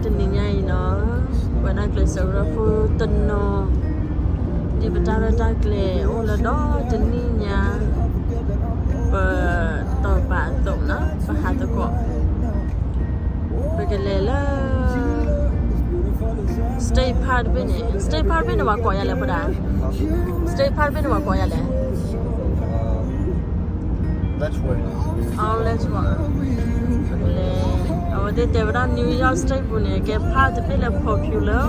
tình nhìn nhảy nó và đang kể sầu ra phu tình nó đi bắt đầu ra kể ô là đó tình nhìn nhà và tàu bạn tổng nó và hạt tàu cọ và cái lẽ là State Park bên này mà coi lại phải không? State Park bên này mà coi lại. Let's wait. Let's wait. Ở đây tại vì New York State bên này cái park thì rất là popular.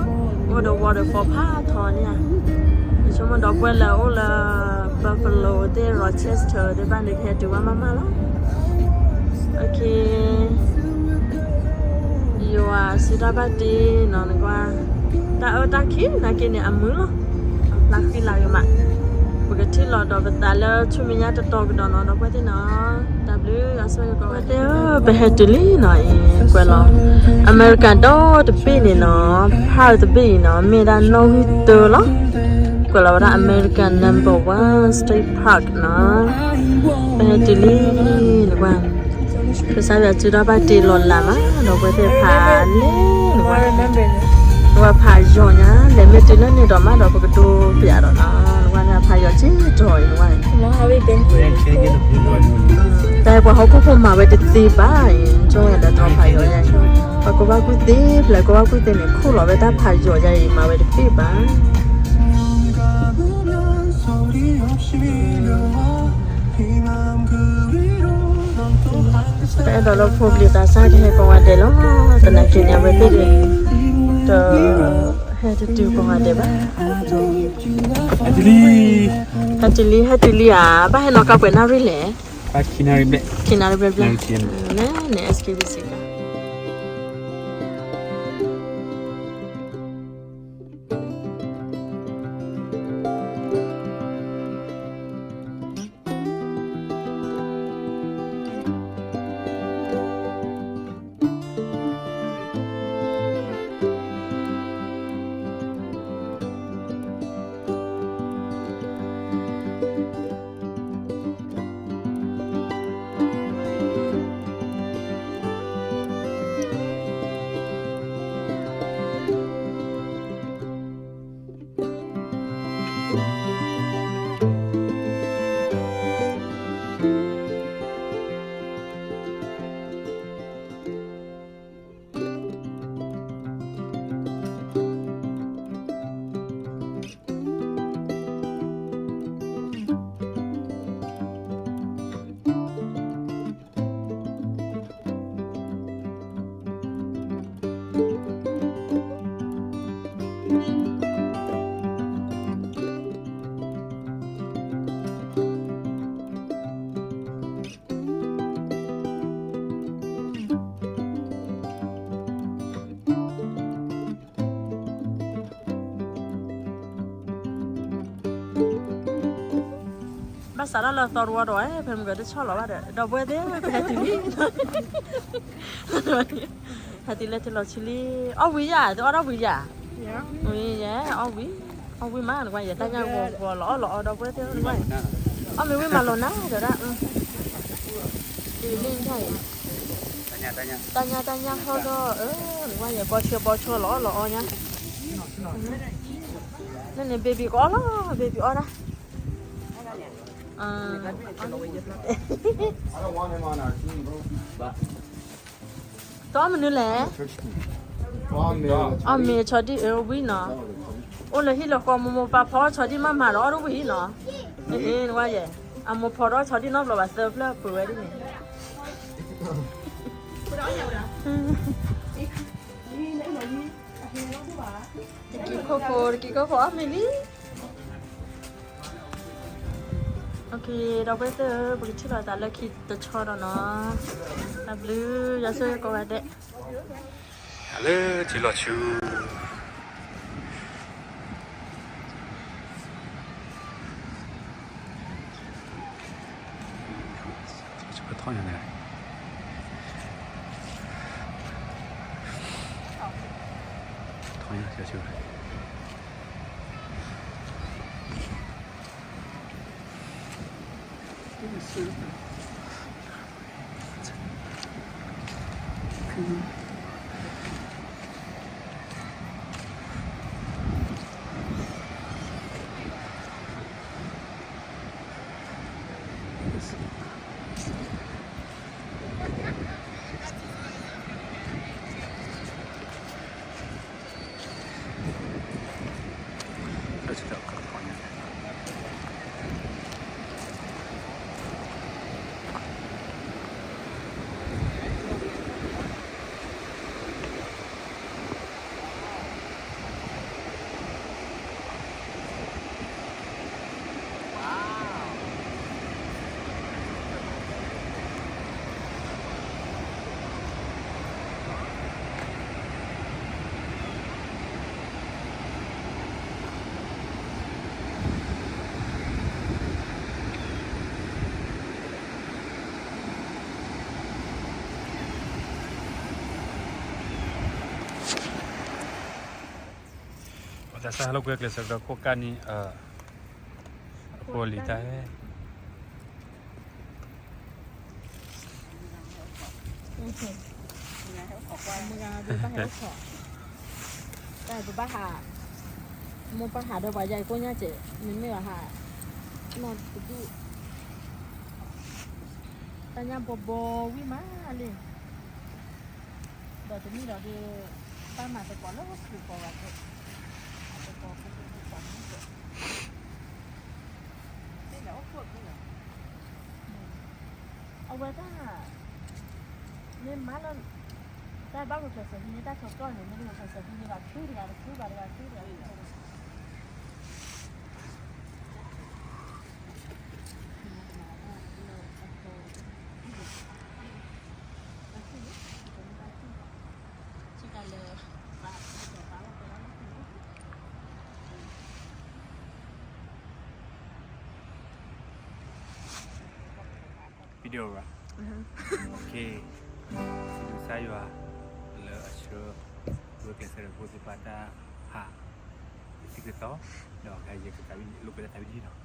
Ở đó waterfall park thôi nha. Chúng mình đọc qua là ở là Buffalo, thì Rochester, thì bạn được hết từ mama đó. Ok. Yêu à, Sidabati, nó này qua. Ta khiến là cái này ăn mướn lo, là khi làm cái mặt, bởi cái lò đó vật ta là chúng mình nhát to cái đó nó đâu có thế nó, w là sao có cái đó, bây giờ tự lý nói quên lo, American đó tự bị này nó, Paul tự bị nó, mình đã nói từ lo, quên là American number one state park nó, bây giờ tự lý là qua, cái sao giờ chưa đó ba tỷ lon làm á, đâu có thể phá lên,ว่าพายย้อนนะเลยไม่ตื่นแล้วเนี่ยดอกมาดอกก็ดูเปียดอกนะว่าเนี่ยพายย้อนจี้จอยว่าน้องเขาไปเป็นแต่พอเขาก็คงมาไว้ตีบ้าจอยแต่ตอนพายย้อนใหญ่ปะก็ว่ากูตีแล้วก็ว่ากูตีเนี่ยคู่หล่อไว้แต่พายย้อนใหญ่มาไว้ตีบ้าแต่ดอกเราพบลิตาซาที่ให้กองวันเดลแต่นั่นกินยังไม่ตีเลยให้ดูกองอะไรบ้างฮัตติลีอ่ะบ้านให้น้องกับเพื่อนน่ารักเลยคินาริเบะเนี่ย SKBC กันภาษาเราตอรัวด้วยเพิ่มก็ได้ชอบหรอว่าเดี๋ยวเราเบื่อเด้ไปหาทีวีหาทีเล็กที่เราชิลีอ้อวิยาตัวอ้อวิยาวิยาอ้อวิมาหรือว่าอย่าตั้งใจวัวล้อเราเบื่อเด้หรือว่าอ้อมีวิมาลนะเดี๋ยวนะดีลิ่งใช่ตาญาเขาก็หรือว่าอย่าบอชัวล้อเนี่ยนั่นเนี่ยเบบี้ก็ล้อเบบี้อ้อนะI don't want him on our team, bro. ตัวมันนี่แหละอ๋อเมย์ชอดีวิ่งเนาะโอ้เลยที่เราก็โมปาพอชอดีมาเรารู้วิ่งเนาะว่าอย่างอ่ะโมพอเราชอดีนอกเราแบบเซิร์ฟแล้วเปิดไว้ดิเนี่ยกี่ข้าวไม่ดีโอเคเราไปเจอบริษัทเราแต่ละคิดจะชอบเราเนาะนับลือยาเซ่ก็ว่าเด็กฮัลโหลจิโร่ชูจะไปท่องยังไงท่องยังไงชู这就叫隔汤圆。แต่สาเราเกิดเลยสักดอกโคกันนี่โคลิตาแต่ตัวป้าหามุป้าหาเดี๋ยวใหญ่ก็เนี่ยเจ๊มันไม่ว่าหานอนตุ๊ดแต่ยังบ่วิมาเลยเดี๋ยวจะมีเดี๋ยวจะป้ามาแต่ก่อนแล้วก็ถูกกว่า เอาไว้ถ้าเนี่ยมาแล้วได้บ้างก็เกิดสิ่งนี้ได้ชอบก้อนหนึ่งไม่ได้เกิดสิ่งนี้แบบชื่ออะไรชื่ออะไรชื่ออะไรวิดีโออ่ะโอเคดูใช่ว่าเลอเชื่อรู้เกี่ยวกับผู้สิบปัตตาหาสิ่งที่ต่อเดี๋ยวใครจะกับลูกไปได้วิธีเนาะ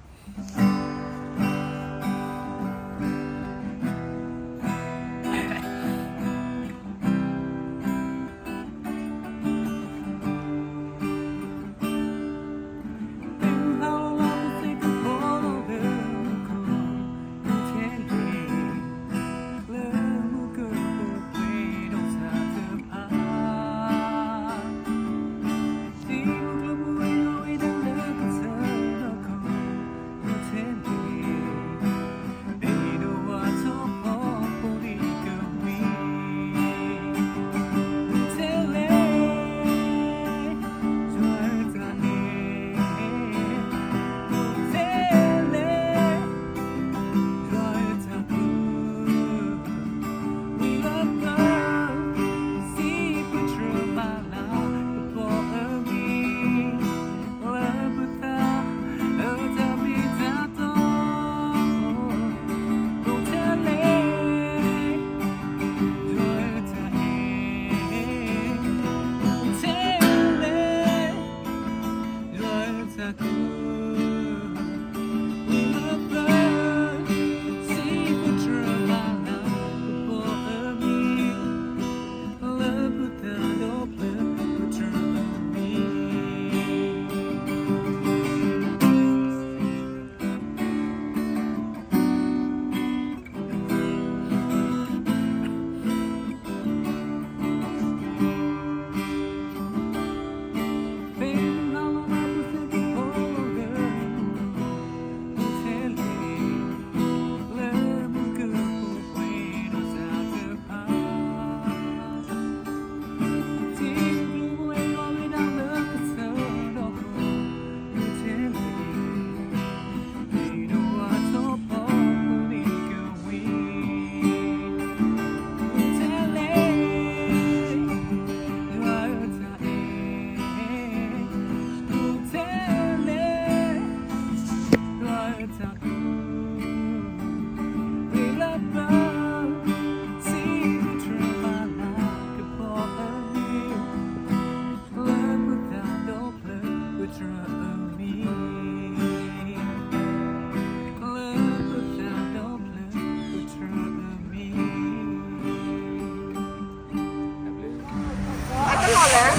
đấy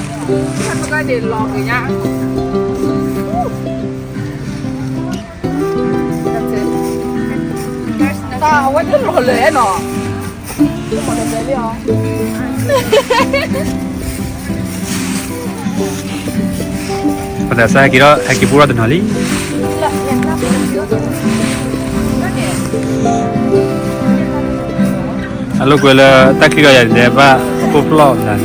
Thật một cái để lò kìa nha Tao quá rất là lễ nó Không có được lễ không? Pada saya kira haki pura tu nali. Là em ra bên kia rồi Rất đẹp Lalu gula tak kira ya dia ba poplo dan.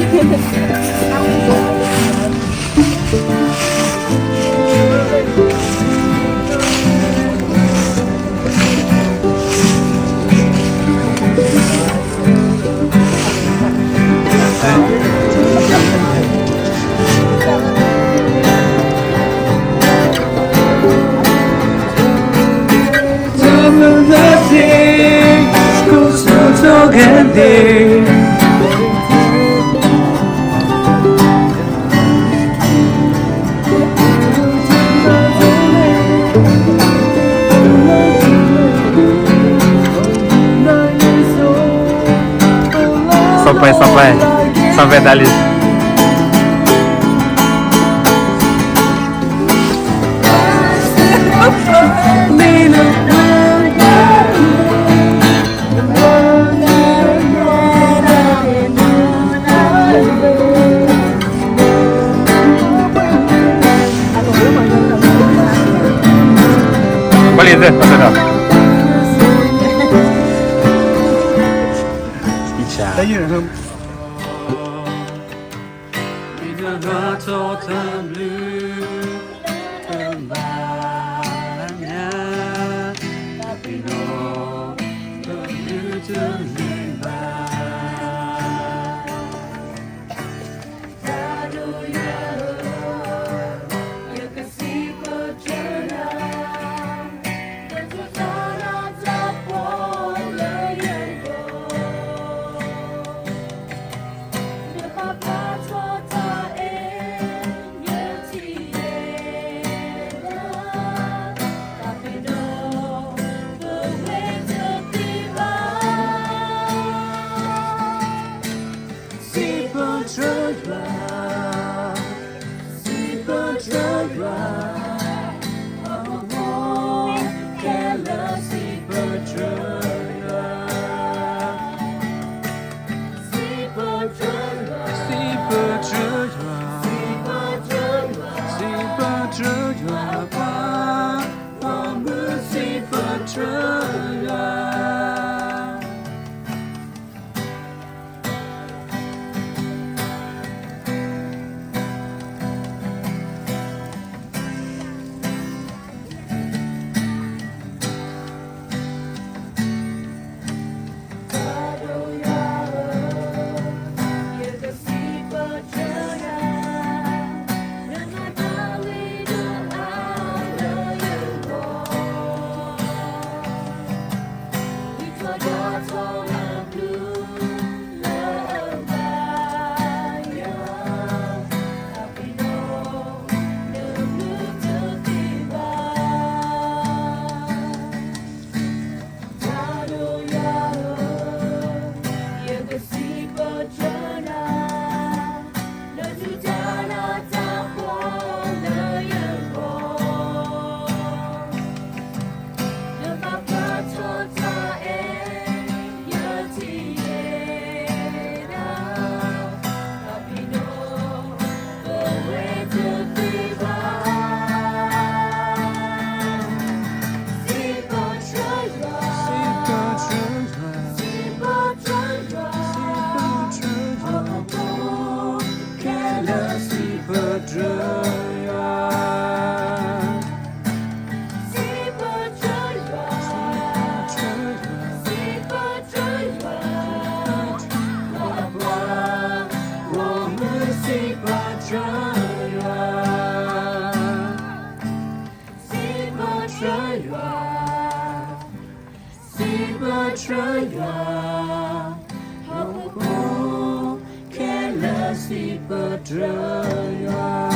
Sampai tali. Boleh tu, pasal dah. Icha. Tadi nak Hãy subscribe cho kênh Ghiền Mì Gõ Để không bỏ lỡ